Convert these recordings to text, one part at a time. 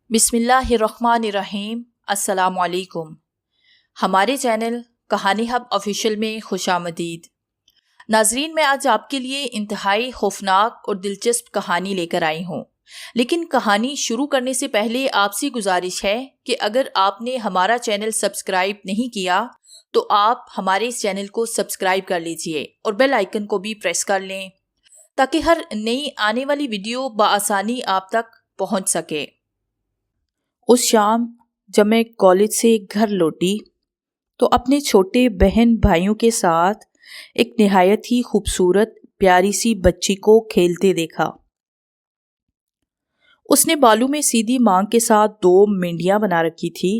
بسم اللہ الرحمن الرحیم۔ السلام علیکم۔ ہمارے چینل کہانی ہب آفیشیل میں خوش آمدید۔ ناظرین، میں آج آپ کے لیے انتہائی خوفناک اور دلچسپ کہانی لے کر آئی ہوں، لیکن کہانی شروع کرنے سے پہلے آپ سے گزارش ہے کہ اگر آپ نے ہمارا چینل سبسکرائب نہیں کیا تو آپ ہمارے اس چینل کو سبسکرائب کر لیجئے اور بیل آئیکن کو بھی پریس کر لیں تاکہ ہر نئی آنے والی ویڈیو بآسانی آپ تک پہنچ سکے۔ اس شام جب میں کالج سے گھر لوٹی تو اپنے چھوٹے بہن بھائیوں کے ساتھ ایک نہایت ہی خوبصورت پیاری سی بچی کو کھیلتے دیکھا۔ اس نے بالوں میں سیدھی مانگ کے ساتھ 2 منڈیاں بنا رکھی تھی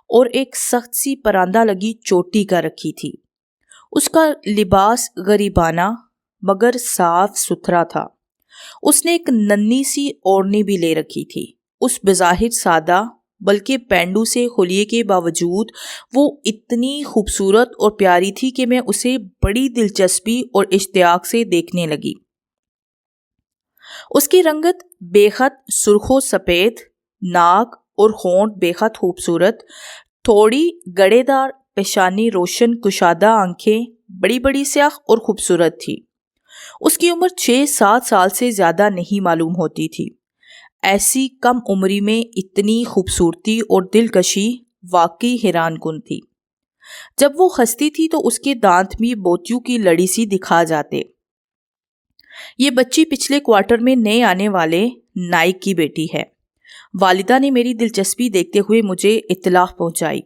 اور ایک سخت سی پراندہ لگی چوٹی کر رکھی تھی۔ اس کا لباس غریبانہ مگر صاف ستھرا تھا۔ اس نے ایک ننھی سی اوڑھنی بھی لے رکھی تھی۔ اس بظاہر سادہ بلکہ پینڈو سے خلیے کے باوجود وہ اتنی خوبصورت اور پیاری تھی کہ میں اسے بڑی دلچسپی اور اشتیاق سے دیکھنے لگی۔ اس کی رنگت بے حد سرخ و سفید، ناک اور ہونٹ بے حد خوبصورت، تھوڑی گڑے دار پیشانی، روشن کشادہ آنکھیں بڑی بڑی سیاہ اور خوبصورت تھی۔ اس کی عمر 6-7 سال سے زیادہ نہیں معلوم ہوتی تھی۔ ایسی کم عمری میں اتنی خوبصورتی اور دلکشی واقعی حیران کن تھی۔ جب وہ ہنستی تھی تو اس کے دانت بھی موتیوں کی لڑی سی دکھا جاتے۔ یہ بچی پچھلے کوارٹر میں نئے آنے والے نائک کی بیٹی ہے۔ والدہ نے میری دلچسپی دیکھتے ہوئے مجھے اطلاع پہنچائی۔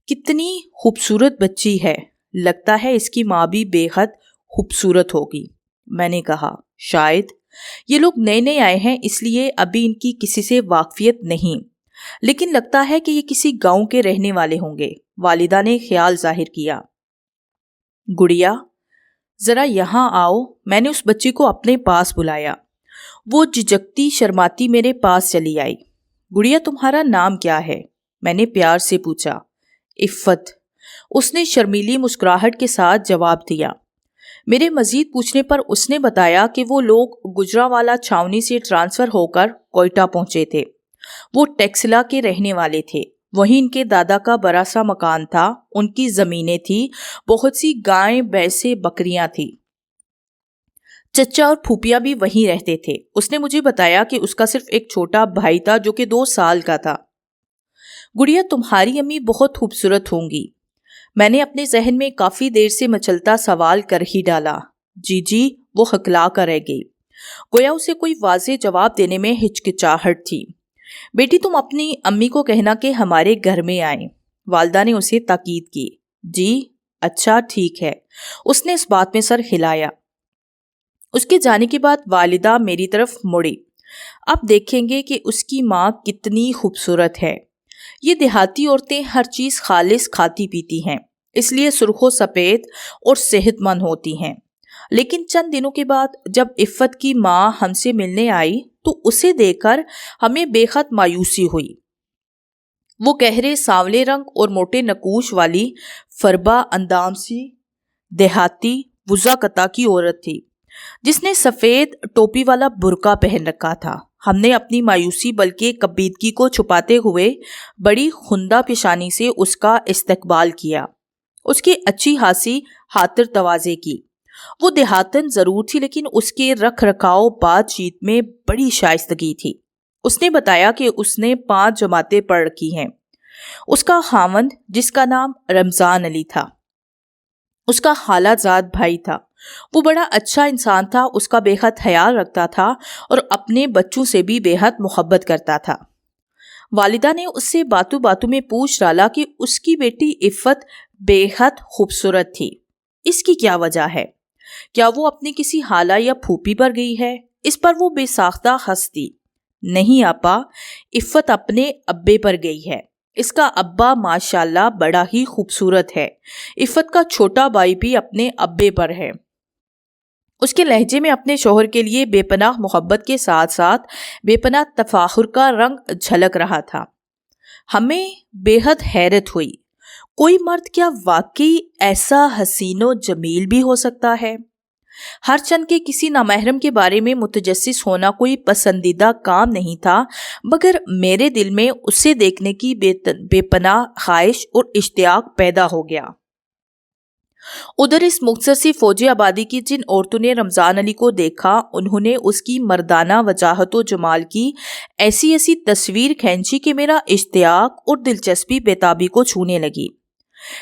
کتنی خوبصورت بچی ہے، لگتا ہے اس کی ماں بھی بے حد خوبصورت ہوگی۔ میں نے کہا، شاید یہ لوگ نئے نئے آئے ہیں اس لیے ابھی ان کی کسی سے واقفیت نہیں، لیکن لگتا ہے کہ یہ کسی گاؤں کے رہنے والے ہوں گے۔ والدہ نے خیال ظاہر کیا۔ گڑیا، ذرا یہاں آؤ۔ میں نے اس بچی کو اپنے پاس بلایا۔ وہ جھجکتی شرماتی میرے پاس چلی آئی۔ گڑیا، تمہارا نام کیا ہے؟ میں نے پیار سے پوچھا۔ عفت، اس نے شرمیلی مسکراہٹ کے ساتھ جواب دیا۔ میرے مزید پوچھنے پر اس نے بتایا کہ وہ لوگ گجرانوالہ چھاؤنی سے ٹرانسفر ہو کر کوئٹہ پہنچے تھے۔ وہ ٹیکسلا کے رہنے والے تھے۔ وہیں ان کے دادا کا بڑا سا مکان تھا، ان کی زمینیں تھیں، بہت سی گائیں، بھینسیں، بکریاں تھیں۔ چچا اور پھوپھیاں بھی وہیں رہتے تھے۔ اس نے مجھے بتایا کہ اس کا صرف ایک چھوٹا بھائی تھا جو کہ 2 سال کا تھا۔ گڑیا، تمہاری امی بہت خوبصورت ہوں گی۔ میں نے اپنے ذہن میں کافی دیر سے مچلتا سوال کر ہی ڈالا۔ جی، وہ ہکلا کر رہ گئی، گویا اسے کوئی واضح جواب دینے میں ہچکچاہٹ تھی۔ بیٹی، تم اپنی امی کو کہنا کہ ہمارے گھر میں آئیں، والدہ نے اسے تاکید کی۔ جی، اچھا، ٹھیک ہے۔ اس نے اس بات میں سر ہلایا۔ اس کے جانے کے بعد والدہ میری طرف مڑی۔ اب دیکھیں گے کہ اس کی ماں کتنی خوبصورت ہے۔ یہ دیہاتی عورتیں ہر چیز خالص کھاتی پیتی ہیں، اس لیے سرخ و سفید اور صحت مند ہوتی ہیں۔ لیکن چند دنوں کے بعد جب عفت کی ماں ہم سے ملنے آئی تو اسے دیکھ کر ہمیں بے حد مایوسی ہوئی۔ وہ گہرے سانولے رنگ اور موٹے نقوش والی فربا اندام سی دیہاتی وضع قطع کی عورت تھی جس نے سفید ٹوپی والا برقع پہن رکھا تھا۔ ہم نے اپنی مایوسی بلکہ کبیدگی کو چھپاتے ہوئے بڑی خندہ پیشانی سے اس کا استقبال کیا۔ اس کی اچھی خاصی خاطر تواضع کی۔ وہ دیہاتن ضرور تھی لیکن اس کے رکھ رکھاؤ بات چیت میں بڑی شائستگی تھی۔ اس نے بتایا کہ اس نے 5 جماعتیں پڑھ رکھی ہیں۔ اس کا خاوند، جس کا نام رمضان علی تھا، اس کا خالہ زاد بھائی تھا۔ وہ بڑا اچھا انسان تھا، اس کا بے حد خیال رکھتا تھا اور اپنے بچوں سے بھی بے حد محبت کرتا تھا۔ والدہ نے اس سے باتوں باتوں میں پوچھ ڈالا کہ اس کی بیٹی عفت بے حد خوبصورت تھی، اس کی کیا وجہ ہے؟ کیا وہ اپنی کسی خالہ یا پھوپھی پر گئی ہے؟ اس پر وہ بے ساختہ ہنس دی۔ نہیں آپا، عفت اپنے ابے پر گئی ہے۔ اس کا ابا ماشاءاللہ بڑا ہی خوبصورت ہے۔ عفت کا چھوٹا بھائی بھی اپنے ابے پر ہے۔ اس کے لہجے میں اپنے شوہر کے لیے بے پناہ محبت کے ساتھ ساتھ بے پناہ تفاخر کا رنگ جھلک رہا تھا۔ ہمیں بے حد حیرت ہوئی۔ کوئی مرد کیا واقعی ایسا حسین و جمیل بھی ہو سکتا ہے؟ ہر چند کے کسی نامحرم کے بارے میں متجسس ہونا کوئی پسندیدہ کام نہیں تھا، مگر میرے دل میں اسے دیکھنے کی بے پناہ خواہش اور اشتیاق پیدا ہو گیا۔ ادھر اس مختصر سی فوجی آبادی کی جن عورتوں نے رمضان علی کو دیکھا، انہوں نے اس کی مردانہ وجاہت و جمال کی ایسی تصویر کھینچی کہ میرا اشتیاق اور دلچسپی بےتابی کو چھونے لگی۔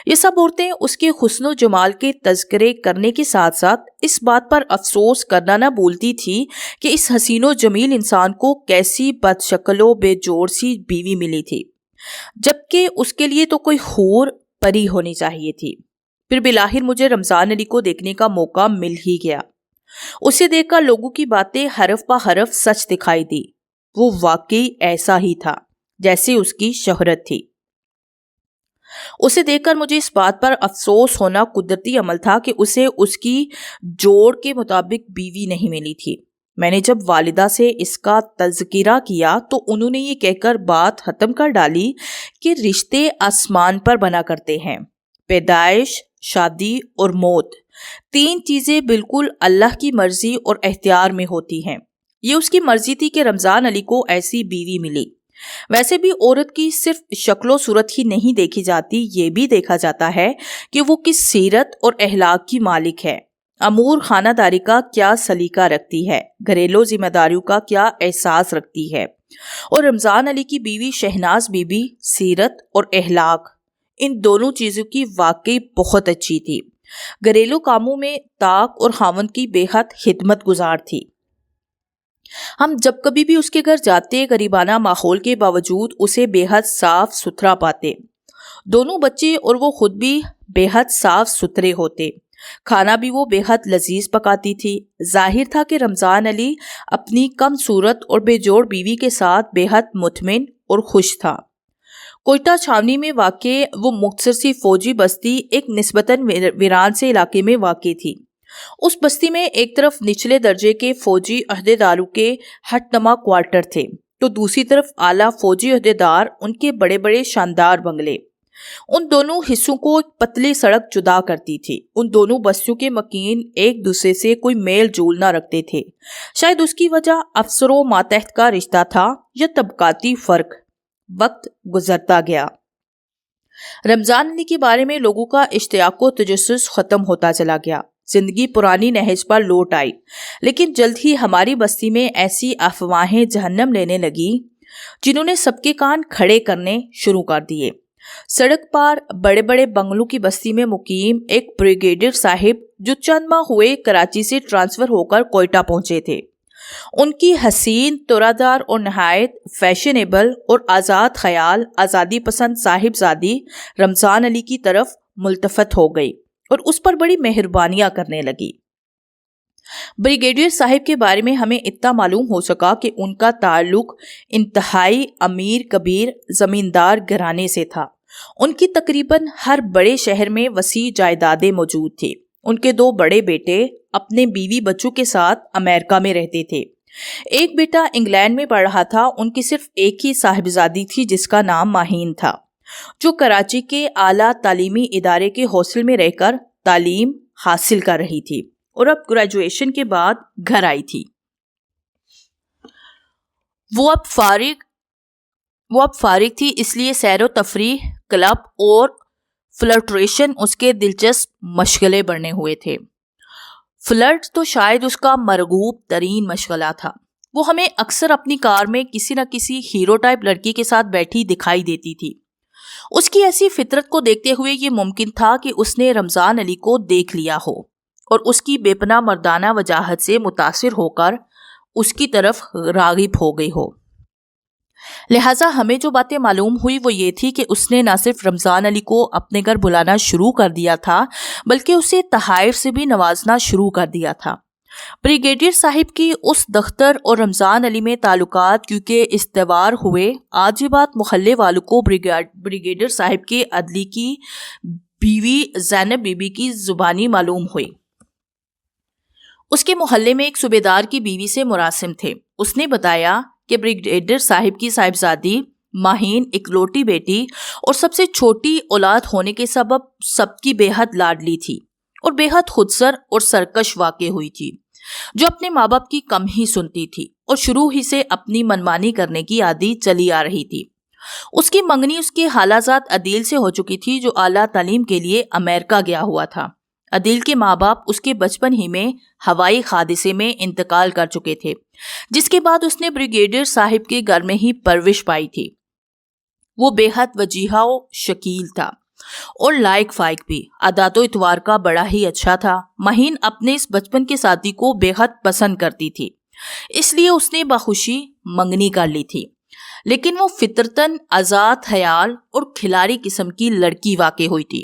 یہ سب عورتیں اس کے حسن و جمال کے تذکرے کرنے کے ساتھ ساتھ اس بات پر افسوس کرنا نہ بھولتی تھی کہ اس حسین و جمیل انسان کو کیسی بد شکل و بے جوڑ سی بیوی ملی تھی، جبکہ اس کے لیے تو کوئی حور پری ہونی چاہیے تھی۔ پھر بالآخر مجھے رمضان علی کو دیکھنے کا موقع مل ہی گیا۔ اسے دیکھ کر لوگوں کی باتیں حرف بہ حرف سچ دکھائی دی۔ وہ واقعی ایسا ہی تھا جیسے اس کی شہرت تھی۔ اسے دیکھ کر مجھے اس بات پر افسوس ہونا قدرتی عمل تھا کہ اسے اس کی جوڑ کے مطابق بیوی نہیں ملی تھی۔ میں نے جب والدہ سے اس کا تذکرہ کیا تو انہوں نے یہ کہہ کر بات ختم کر ڈالی کہ رشتے آسمان پر بنا کرتے ہیں، پیدائش، شادی اور موت، تین چیزیں بالکل اللہ کی مرضی اور اختیار میں ہوتی ہیں۔ یہ اس کی مرضی تھی کہ رمضان علی کو ایسی بیوی ملی۔ ویسے بھی عورت کی صرف شکل و صورت ہی نہیں دیکھی جاتی، یہ بھی دیکھا جاتا ہے کہ وہ کس سیرت اور اخلاق کی مالک ہے، امور خانہ داری کا کیا سلیقہ رکھتی ہے، گھریلو ذمہ داریوں کا کیا احساس رکھتی ہے۔ اور رمضان علی کی بیوی شہناز بی بی سیرت اور اخلاق، ان دونوں چیزوں کی واقعی بہت اچھی تھی۔ گھریلو کاموں میں طاق اور خاوند کی بے حد خدمت گزار تھی۔ ہم جب کبھی بھی اس کے گھر جاتے، غریبانہ ماحول کے باوجود اسے بے حد صاف ستھرا پاتے۔ دونوں بچے اور وہ خود بھی بے حد صاف ستھرے ہوتے۔ کھانا بھی وہ بے حد لذیذ پکاتی تھی۔ ظاہر تھا کہ رمضان علی اپنی کم صورت اور بے جوڑ بیوی کے ساتھ بے حد مطمئن اور خوش تھا۔ کوئٹہ چھاونی میں واقع وہ مختصر سی فوجی بستی ایک نسبتاً ویران سے علاقے میں واقع تھی۔ اس بستی میں ایک طرف نچلے درجے کے فوجی عہدیداروں کے ہٹ نما کوارٹر تھے تو دوسری طرف اعلیٰ فوجی عہدیدار، ان کے بڑے بڑے شاندار بنگلے۔ ان دونوں حصوں کو ایک پتلی سڑک جدا کرتی تھی۔ ان دونوں بستیوں کے مکین ایک دوسرے سے کوئی میل جول نہ رکھتے تھے۔ شاید اس کی وجہ افسر و ماتحت کا رشتہ تھا یا طبقاتی فرق۔ وقت گزرتا گیا۔ رمضان علی کے بارے میں لوگوں کا اشتیاق و تجسس ختم ہوتا چلا گیا۔ زندگی پرانی نہج پر لوٹ آئی، لیکن جلد ہی ہماری بستی میں ایسی افواہیں جہنم لینے لگی جنہوں نے سب کے کان کھڑے کرنے شروع کر دیے۔ سڑک پار بڑے بڑے بنگلوں کی بستی میں مقیم ایک بریگیڈیئر صاحب جو چند ماہ ہوئے کراچی سے ٹرانسفر ہو کر کوئٹہ پہنچے تھے، ان کی حسین، ترادار اور نہایت فیشنیبل اور آزاد خیال، آزادی پسند صاحبزادی رمضان علی کی طرف ملتفت ہو گئی اور اس پر بڑی مہربانیاں کرنے لگی۔ بریگیڈیئر صاحب کے بارے میں ہمیں اتنا معلوم ہو سکا کہ ان کا تعلق انتہائی امیر کبیر زمیندار گھرانے سے تھا۔ ان کی تقریباً ہر بڑے شہر میں وسیع جائیدادیں موجود تھیں۔ ان کے دو بڑے بیٹے اپنے بیوی بچوں کے ساتھ امریکہ میں رہتے تھے۔ ایک بیٹا انگلینڈ میں پڑھ رہا تھا۔ ان کی صرف ایک ہی صاحبزادی تھی جس کا نام ماہین تھا، جو کراچی کے اعلیٰ تعلیمی ادارے کے ہاسٹل میں رہ کر تعلیم حاصل کر رہی تھی اور اب گریجویشن کے بعد گھر آئی تھی۔ وہ اب فارغ تھی، اس لیے سیر و تفریح، کلب اور فلرٹریشن اس کے دلچسپ مشغلے بنے ہوئے تھے۔ فلرٹ تو شاید اس کا مرغوب ترین مشغلہ تھا۔ وہ ہمیں اکثر اپنی کار میں کسی نہ کسی ہیرو ٹائپ لڑکی کے ساتھ بیٹھی دکھائی دیتی تھی۔ اس کی ایسی فطرت کو دیکھتے ہوئے یہ ممکن تھا کہ اس نے رمضان علی کو دیکھ لیا ہو اور اس کی بے پناہ مردانہ وجاہت سے متاثر ہو کر اس کی طرف راغب ہو گئی ہو۔ لہٰذا ہمیں جو باتیں معلوم ہوئی وہ یہ تھی کہ اس نے نہ صرف رمضان علی کو اپنے گھر بلانا شروع کر دیا تھا بلکہ اسے تحائف سے بھی نوازنا شروع کر دیا تھا۔ بریگیڈیئر صاحب کی اس دختر اور رمضان علی میں تعلقات کیونکہ استوار ہوئے، آج یہ بات محلے والوں کو بریگیڈیئر صاحب کے عدلی کی بیوی زینب بی بی کی زبانی معلوم ہوئی۔ اس کے محلے میں ایک صوبیدار کی بیوی سے مراسم تھے۔ اس نے بتایا کہ بریگیڈیئر صاحب کی صاحبزادی ماہین اکلوٹی بیٹی اور سب سے چھوٹی اولاد ہونے کے سبب سب کی بے حد لاڈلی تھی اور بے حد خودسر اور سرکش واقع ہوئی تھی، جو اپنے ماں باپ کی کم ہی سنتی تھی اور شروع ہی سے اپنی منمانی کرنے کی عادی چلی آ رہی تھی۔ اس کی منگنی اس کے خالازاد عدیل سے ہو چکی تھی، جو اعلیٰ تعلیم کے لیے امریکہ گیا ہوا تھا۔ عدیل کے ماں باپ اس کے بچپن ہی میں ہوائی حادثے میں انتقال کر چکے تھے، جس کے بعد اس نے بریگیڈیئر صاحب کے گھر میں ہی پرورش پائی تھی۔ وہ بے حد وجیحہ و شکیل تھا اور لائق فائق بھی، عادات و اتوار کا بڑا ہی اچھا تھا۔ مہین اپنے اس بچپن کے ساتھی کو بے حد پسند کرتی تھی، اس لیے اس نے بخوشی منگنی کر لی تھی، لیکن وہ فطرتاً آزاد خیال اور کھلاڑی قسم کی لڑکی واقع ہوئی تھی،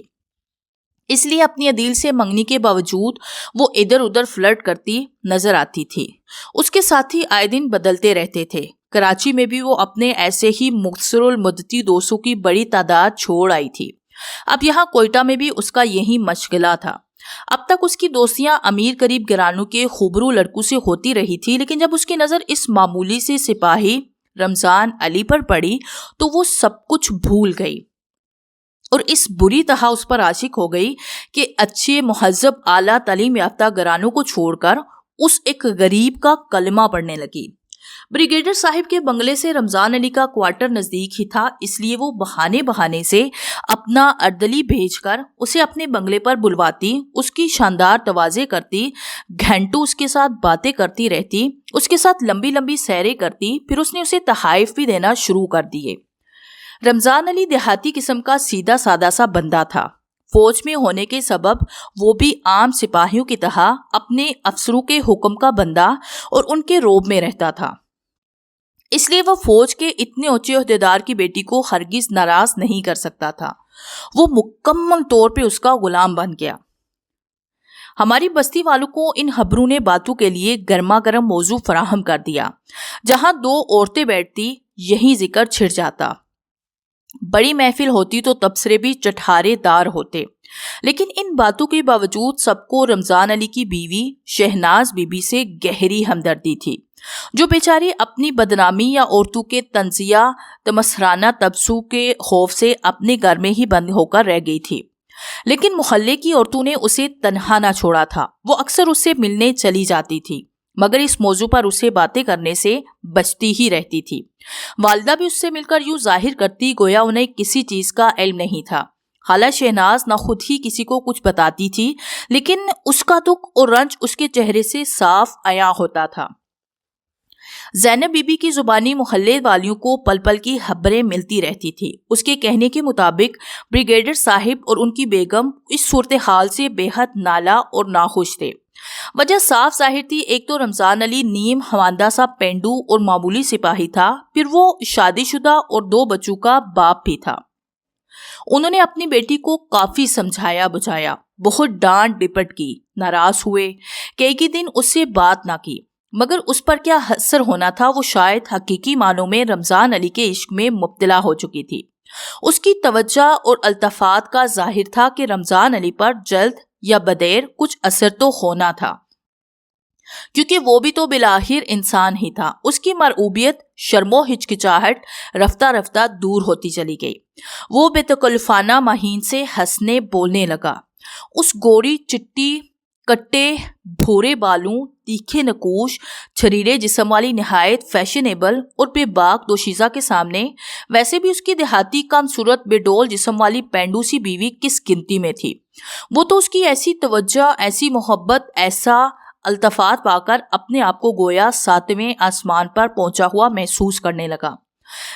اس لیے اپنی عدیل سے منگنی کے باوجود وہ ادھر ادھر فلرٹ کرتی نظر آتی تھی۔ اس کے ساتھی آئے دن بدلتے رہتے تھے۔ کراچی میں بھی وہ اپنے ایسے ہی مختصر المدتی دوستوں کی بڑی تعداد چھوڑ آئی تھی۔ اب یہاں کوئٹہ میں بھی اس کا یہی مشغلہ تھا۔ اب تک اس کی دوستیاں امیر قریب گھرانوں کے خوبرو لڑکوں سے ہوتی رہی تھی، لیکن جب اس کی نظر اس معمولی سے سپاہی رمضان علی پر پڑی تو وہ سب کچھ بھول گئی اور اس بری طرح اس پر عاشق ہو گئی کہ اچھے مہذب اعلیٰ تعلیم یافتہ گھرانوں کو چھوڑ کر اس ایک غریب کا کلمہ پڑھنے لگی۔ بریگیڈیئر صاحب کے بنگلے سے رمضان علی کا کوارٹر نزدیک ہی تھا، اس لیے وہ بہانے سے اپنا اردلی بھیج کر اسے اپنے بنگلے پر بلواتی، اس کی شاندار توازے کرتی، گھنٹوں اس کے ساتھ باتیں کرتی رہتی، اس کے ساتھ لمبی لمبی سیریں کرتی، پھر اس نے اسے تحائف بھی دینا شروع کر دیے۔ رمضان علی دیہاتی قسم کا سیدھا سادہ سا بندہ تھا۔ فوج میں ہونے کے سبب وہ بھی عام سپاہیوں کی طرح اپنے افسروں کے حکم کا بندہ اور ان کے روب میں رہتا تھا، اس لیے وہ فوج کے اتنے اونچے عہدیدار کی بیٹی کو ہرگز ناراض نہیں کر سکتا تھا۔ وہ مکمل طور پہ اس کا غلام بن گیا۔ ہماری بستی والوں کو ان خبروں نے باتوں کے لیے گرما گرم موضوع فراہم کر دیا۔ جہاں دو عورتیں بیٹھتی یہی ذکر چھڑ جاتا۔ بڑی محفل ہوتی تو تبصرے بھی چٹھارے دار ہوتے، لیکن ان باتوں کے باوجود سب کو رمضان علی کی بیوی شہناز بی بی سے گہری ہمدردی تھی، جو بیچاری اپنی بدنامی یا عورتوں کے طنزیہ تمسخرانہ تبصروں کے خوف سے اپنے گھر میں ہی بند ہو کر رہ گئی تھی۔ لیکن محلے کی عورتوں نے اسے تنہا نہ چھوڑا تھا، وہ اکثر اس سے ملنے چلی جاتی تھی، مگر اس موضوع پر اسے باتیں کرنے سے بچتی ہی رہتی تھی۔ والدہ بھی اس سے مل کر یوں ظاہر کرتی گویا انہیں کسی چیز کا علم نہیں تھا۔ خالہ شہناز نہ خود ہی کسی کو کچھ بتاتی تھی، لیکن اس کا دکھ اور رنج اس کے چہرے سے صاف عیاں ہوتا تھا۔ زینب بی بی کی زبانی محلے والیوں کو پل پل کی خبریں ملتی رہتی تھی۔ اس کے کہنے کے مطابق بریگیڈیئر صاحب اور ان کی بیگم اس صورتحال سے بے حد نالا اور ناخوش تھے۔ وجہ صاف ظاہر تھی، ایک تو رمضان علی نیم خواندہ سا پینڈو اور معمولی سپاہی تھا، پھر وہ شادی شدہ اور 2 بچوں کا باپ بھی تھا۔ انہوں نے اپنی بیٹی کو کافی سمجھایا بجھایا، بہت ڈانٹ ڈپٹ کی، ناراض ہوئے، کئی دن اس سے بات نہ کی، مگر اس پر کیا اثر ہونا تھا، وہ شاید حقیقی معنوں میں رمضان علی کے عشق میں مبتلا ہو چکی تھی۔ اس کی توجہ اور التفات کا ظاہر تھا کہ رمضان علی پر جلد یا بدیر کچھ اثر تو ہونا تھا، کیونکہ وہ بھی تو بالآخر انسان ہی تھا۔ اس کی مرعوبیت، شرم و ہچکچاہٹ رفتہ رفتہ دور ہوتی چلی گئی۔ وہ بے تکلفانہ مہین سے ہنسنے بولنے لگا۔ اس گوری چٹی کٹے بھورے بالوں، تیکھے نقوش، چھریرے جسم والی نہایت فیشنیبل اور بے باک دوشیزہ کے سامنے ویسے بھی اس کی دیہاتی کم صورت بے ڈول جسم والی پینڈو سی بیوی کس گنتی میں تھی۔ وہ تو اس کی ایسی توجہ، ایسی محبت، ایسا التفات پا کر اپنے آپ کو گویا 7ویں آسمان پر پہنچا ہوا محسوس کرنے لگا۔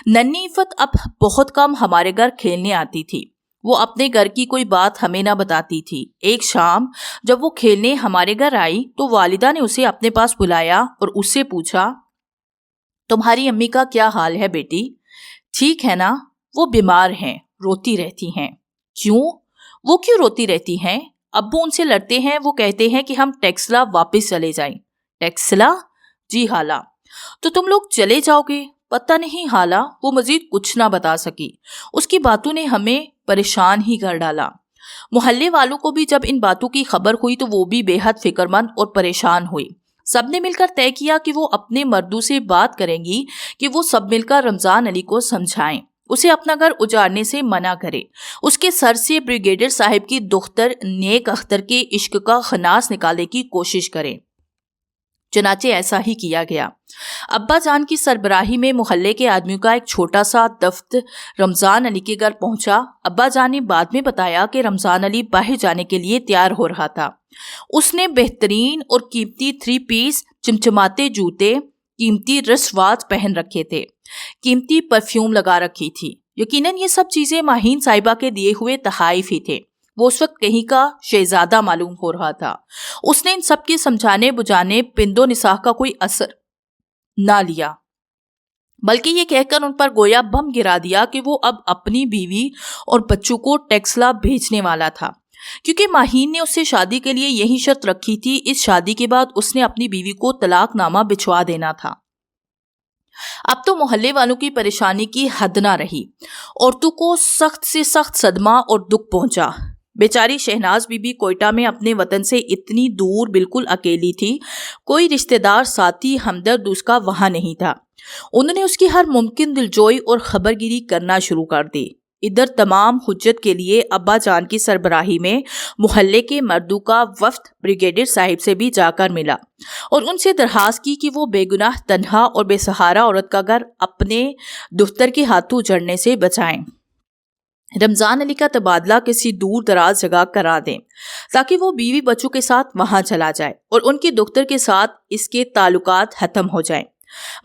ننھی عفت اب بہت کم ہمارے گھر کھیلنے آتی تھی۔ وہ اپنے گھر کی کوئی بات ہمیں نہ بتاتی تھی۔ ایک شام جب وہ کھیلنے ہمارے گھر آئی تو والدہ نے اسے اپنے پاس بلایا اور اس سے پوچھا، تمہاری امی کا کیا حال ہے بیٹی؟ ٹھیک ہے نا؟ وہ بیمار ہیں، روتی رہتی ہیں۔ کیوں؟ وہ کیوں روتی رہتی ہیں؟ ابو ان سے لڑتے ہیں، وہ کہتے ہیں کہ ہم ٹیکسلا واپس چلے جائیں۔ ٹیکسلا؟ جی خالہ۔ تو تم لوگ چلے جاؤ گے؟ پتہ نہیں خالہ، وہ مزید کچھ نہ بتا سکی۔ اس کی باتوں نے ہمیں پریشان ہی کر ڈالا۔ محلے والوں کو بھی جب ان باتوں کی خبر ہوئی تو وہ بھی بے حد فکر مند اور پریشان ہوئی۔ سب نے مل کر طے کیا کہ وہ اپنے مردوں سے بات کریں گی کہ وہ سب مل کر رمضان علی کو سمجھائیں۔ اسے اپنا گھر اجاڑنے سے منع کرے، اس کے سر سے بریگیڈیئر صاحب کی دختر نیک اختر کے عشق کا خناس نکالنے کی کوشش کرے۔ چنانچہ ایسا ہی کیا گیا۔ ابا جان کی سربراہی میں محلے کے آدمیوں کا ایک چھوٹا سا دفت رمضان علی کے گھر پہنچا۔ ابا جان نے بعد میں بتایا کہ رمضان علی باہر جانے کے لیے تیار ہو رہا تھا۔ اس نے بہترین اور قیمتی 3 پیس چمچماتے جوتے، قیمتی رسٹ واچ پہن رکھے تھے، قیمتی پرفیوم لگا رکھی تھی۔ یقیناً یہ سب چیزیں ماہین صاحبہ کے دیے ہوئے تحائف ہی تھے۔ وہ اس وقت کہیں کا شہزادہ معلوم ہو رہا تھا۔ اس نے ان سب کے سمجھانے بجھانے پند و نصاح کا کوئی اثر نہ لیا، بلکہ یہ کہہ کر ان پر گویا بم گرا دیا کہ وہ اب اپنی بیوی اور بچوں کو ٹیکسلا بھیجنے والا تھا، کیونکہ ماہین نے اس سے شادی کے لیے یہی شرط رکھی تھی۔ اس شادی کے بعد اس نے اپنی بیوی کو طلاق نامہ بھجوا دینا تھا۔ اب تو محلے والوں کی پریشانی کی حد نہ رہی۔ عورتوں کو سخت سے سخت صدمہ اور دکھ پہنچا۔ بیچاری شہناز بی بی کوئٹہ میں اپنے وطن سے اتنی دور بالکل اکیلی تھی، کوئی رشتہ دار، ساتھی، ہمدرد اس کا وہاں نہیں تھا۔ انہوں نے اس کی ہر ممکن دلجوئی اور خبرگیری کرنا شروع کر دی۔ ادھر تمام حجت کے لیے ابا جان کی سربراہی میں محلے کے مردوں کا وفد بریگیڈیئر صاحب سے بھی جا کر ملا اور ان سے درخواست کی کہ وہ بے گناہ تنہا اور بے سہارا عورت کا گھر اپنے دفتر کے ہاتھوں اجڑنے سے بچائیں، رمضان علی کا تبادلہ کسی دور دراز جگہ کرا دیں تاکہ وہ بیوی بچوں کے ساتھ وہاں چلا جائے اور ان کے دختر کے ساتھ اس کے تعلقات ختم ہو جائیں۔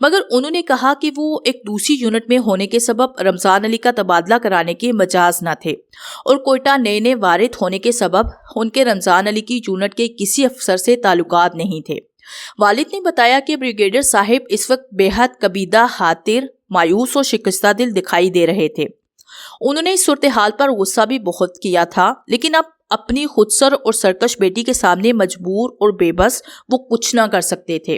مگر انہوں نے کہا کہ وہ ایک دوسری یونٹ میں ہونے کے سبب رمضان علی کا تبادلہ کرانے کے مجاز نہ تھے، اور کوئٹہ نئے وارد ہونے کے سبب ان کے رمضان علی کی یونٹ کے کسی افسر سے تعلقات نہیں تھے۔ والد نے بتایا کہ بریگیڈیئر صاحب اس وقت بے حد کبیدہ، خاطر، مایوس اور شکستہ دل دکھائی دے رہے تھے۔ انہوں نے اس صورتحال پر غصہ بھی بہت کیا تھا، لیکن اب اپنی خودسر اور سرکش بیٹی کے سامنے مجبور اور بے بس وہ کچھ نہ کر سکتے تھے،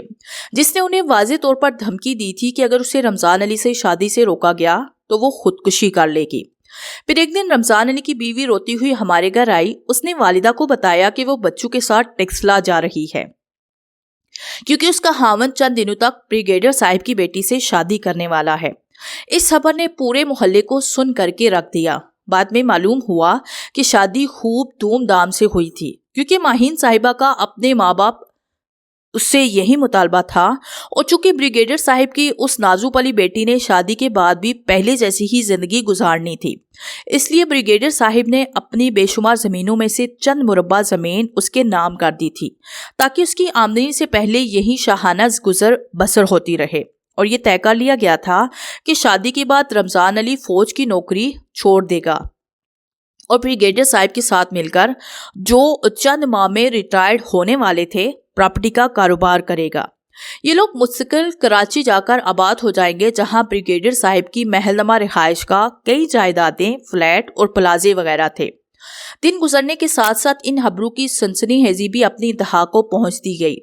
جس نے انہیں واضح طور پر دھمکی دی تھی کہ اگر اسے رمضان علی سے شادی سے روکا گیا تو وہ خودکشی کر لے گی۔ پھر ایک دن رمضان علی کی بیوی روتی ہوئی ہمارے گھر آئی۔ اس نے والدہ کو بتایا کہ وہ بچوں کے ساتھ ٹیکسلا جا رہی ہے، کیونکہ اس کا خاوند چند دنوں تک بریگیڈیئر صاحب کی بیٹی سے شادی کرنے والا ہے۔ اس خبر نے پورے محلے کو سن کر کے رکھ دیا۔ بعد میں معلوم ہوا کہ شادی خوب دھوم دھام سے ہوئی تھی، کیونکہ ماہین صاحبہ کا اپنے ماں باپ اس سے یہی مطالبہ تھا، اور چونکہ بریگیڈیئر صاحب کی اس نازک والی بیٹی نے شادی کے بعد بھی پہلے جیسی ہی زندگی گزارنی تھی، اس لیے بریگیڈیئر صاحب نے اپنی بے شمار زمینوں میں سے چند مربع زمین اس کے نام کر دی تھی تاکہ اس کی آمدنی سے پہلے یہی شاہانہ گزر بسر ہوتی رہے، اور یہ طے کر لیا گیا تھا کہ شادی کے بعد رمضان علی فوج کی نوکری چھوڑ دے گا اور بریگیڈیئر صاحب کے ساتھ مل کر جو چند ماہ میں ریٹائرڈ ہونے والے تھے پراپرٹی کا کاروبار کرے گا۔ یہ لوگ مستقل کراچی جا کر آباد ہو جائیں گے، جہاں بریگیڈیئر صاحب کی محل نما رہائش کا کئی جائیدادیں، فلیٹ اور پلازے وغیرہ تھے۔ دن گزرنے کے ساتھ ساتھ ان خبروں کی سنسنی خیزی بھی اپنی انتہا کو پہنچتی گئی۔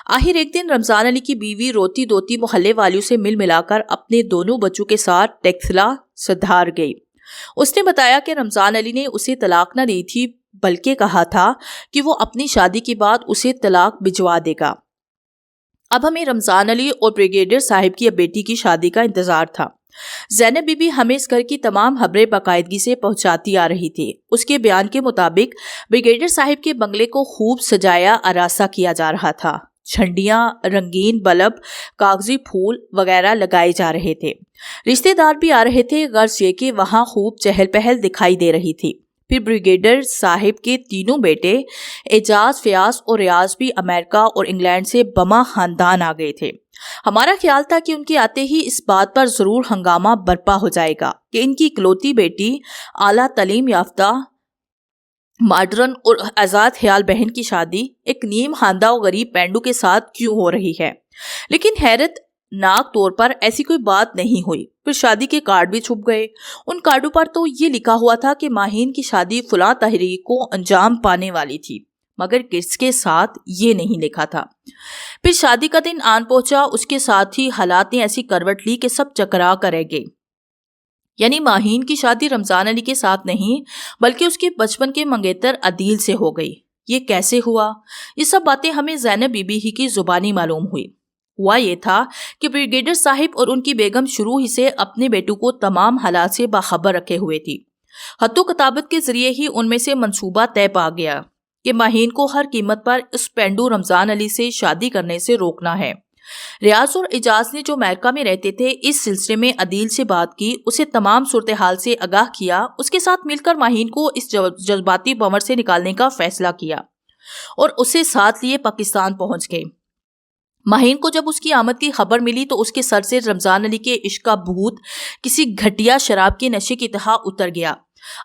آخر ایک دن رمضان علی کی بیوی روتی دھوتی محلے والیوں سے مل ملا کر اپنے دونوں بچوں کے ساتھ ٹیکسلا سدھار گئی۔ اس نے بتایا کہ رمضان علی نے اسے طلاق نہ دی تھی، بلکہ کہا تھا کہ وہ اپنی شادی کے بعد اسے طلاق بھجوا دے گا۔ اب ہمیں رمضان علی اور بریگیڈیئر صاحب کی بیٹی کی شادی کا انتظار تھا۔ زینب بی بی ہمیں اس گھر کی تمام خبریں باقاعدگی سے پہنچاتی آ رہی تھی۔ اس کے بیان کے مطابق بریگیڈیئر صاحب کے بنگلے کو خوب سجایا آراستہ کیا جا رہا تھا، جھنڈیاں، رنگین بلب، کاغذی پھول وغیرہ لگائے جا رہے تھے، رشتہ دار بھی آ رہے تھے، غرض یہ کہ وہاں خوب چہل پہل دکھائی دے رہی تھی۔ پھر بریگیڈیئر صاحب کے تینوں بیٹے اعجاز، فیاض اور ریاض بھی امریکہ اور انگلینڈ سے بما خاندان آ گئے تھے۔ ہمارا خیال تھا کہ ان کے آتے ہی اس بات پر ضرور ہنگامہ برپا ہو جائے گا کہ ان کی اکلوتی بیٹی، اعلیٰ تعلیم یافتہ، ماڈرن اور آزاد خیال بہن کی شادی ایک نیم خواندہ اور غریب پینڈو کے ساتھ کیوں ہو رہی ہے، لیکن حیرت ناک طور پر ایسی کوئی بات نہیں ہوئی۔ پھر شادی کے کارڈ بھی چھپ گئے۔ ان کارڈوں پر تو یہ لکھا ہوا تھا کہ ماہین کی شادی فلاں تحریک کو انجام پانے والی تھی، مگر کس کے ساتھ یہ نہیں لکھا تھا۔ پھر شادی کا دن آن پہنچا، اس کے ساتھ ہی حالات نے ایسی کروٹ لی کہ سب چکرا کر رہ گئے۔ یعنی ماہین کی شادی رمضان علی کے ساتھ نہیں بلکہ اس کے بچپن کے منگیتر عدیل سے ہو گئی۔ یہ کیسے ہوا؟ یہ سب باتیں ہمیں زینب بی بی ہی کی زبانی معلوم ہوئی۔ ہوا یہ تھا کہ بریگیڈیئر صاحب اور ان کی بیگم شروع ہی سے اپنے بیٹوں کو تمام حالات سے باخبر رکھے ہوئے تھی۔ خط و کتابت کے ذریعے ہی ان میں سے منصوبہ طے پا گیا کہ ماہین کو ہر قیمت پر اس پینڈو رمضان علی سے شادی کرنے سے روکنا ہے۔ ریاض اور اعجاز نے جو امریکہ میں رہتے تھے اس سلسلے میں عدیل سے بات کی، اسے تمام صورتحال سے آگاہ کیا، اس کے ساتھ مل کر ماہین کو اس جذباتی بھنور سے نکالنے کا فیصلہ کیا اور اسے ساتھ لیے پاکستان پہنچ گئے۔ ماہین کو جب اس کی آمد کی خبر ملی تو اس کے سر سے رمضان علی کے عشق کا بھوت کسی گھٹیا شراب کے نشے کی طرح اتر گیا۔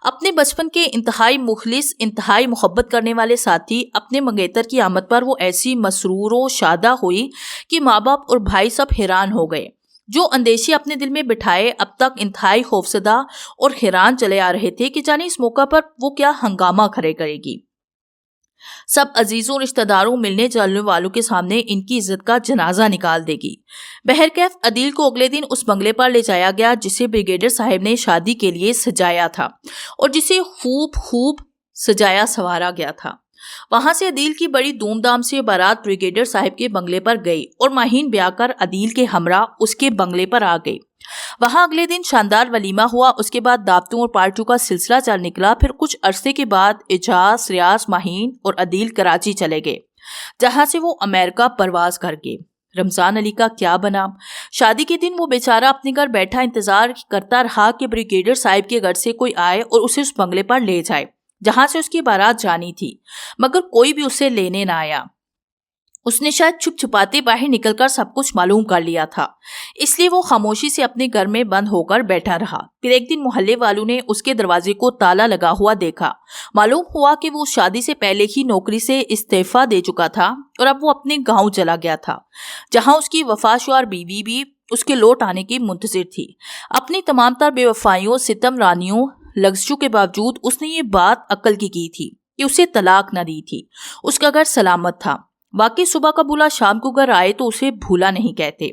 اپنے بچپن کے انتہائی مخلص، انتہائی محبت کرنے والے ساتھی اپنے منگیتر کی آمد پر وہ ایسی مسرور و شادہ ہوئی کہ ماں باپ اور بھائی سب حیران ہو گئے۔ جو اندیشے اپنے دل میں بٹھائے اب تک انتہائی خوفزدہ اور حیران چلے آ رہے تھے کہ جانے اس موقع پر وہ کیا ہنگامہ کھڑے کرے گی۔ سب عزیزوں، رشتہ داروں، ملنے جلنے والوں کے سامنے ان کی عزت کا جنازہ نکال دے گی۔ بہرکیف عدیل کو اگلے دن اس بنگلے پر لے جایا گیا جسے بریگیڈیئر صاحب نے شادی کے لیے سجایا تھا اور جسے خوب سجایا سنوارا گیا تھا۔ وہاں سے عدیل کی بڑی دھوم دھام سے بارات بریگیڈیئر صاحب کے بنگلے پر گئی اور ماہین بیاہ کر عدیل کے ہمراہ اس کے بنگلے پر آ گئی۔ وہاں اگلے دن شاندار ولیمہ ہوا، اس کے بعد دعوتوں اور پارٹیوں کا سلسلہ چل نکلا۔ پھر کچھ عرصے کے بعد اعجاز، ریاض، ماہین اور عدیل کراچی چلے گئے جہاں سے وہ امریکہ پرواز کر گئے۔ رمضان علی کا کیا بنا؟ شادی کے دن وہ بیچارہ اپنے گھر بیٹھا انتظار کرتا رہا کہ بریگیڈیئر صاحب کے گھر سے کوئی آئے اور اسے اس بنگلے پر لے جائے جہاں سے اس کی بارات جانی تھی، مگر کوئی بھی اسے لینے نہ آیا۔ اس نے شاید چھپ چھپاتے باہر نکل کر سب کچھ معلوم کر لیا تھا، اس لیے وہ خاموشی سے اپنے گھر میں بند ہو کر بیٹھا رہا۔ پھر ایک دن محلے والوں نے اس کے دروازے کو تالا لگا ہوا دیکھا۔ معلوم ہوا کہ وہ شادی سے پہلے ہی نوکری سے استعفیٰ دے چکا تھا اور اب وہ اپنے گاؤں چلا گیا تھا جہاں اس کی وفاشور بیوی بھی اس کے لوٹ آنے کی منتظر تھی۔ اپنی تمام تر بے وفائیوں، ستم رانیوں، لغزشوں کے باوجود اس نے یہ بات عقل کی تھی کہ اسے طلاق نہ دی تھی۔ اس کا گھر سلامت تھا۔ واقعی صبح کا بولا شام کو گھر آئے تو اسے بھولا نہیں کہتے۔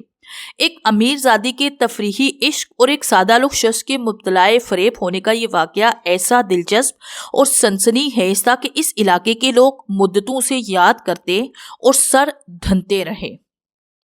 ایک امیر زادی کے تفریحی عشق اور ایک سادہ لوگ شخص کے مبتلا فریب ہونے کا یہ واقعہ ایسا دلچسپ اور سنسنی خیز تھا کہ اس علاقے کے لوگ مدتوں سے یاد کرتے اور سر دھنتے رہے۔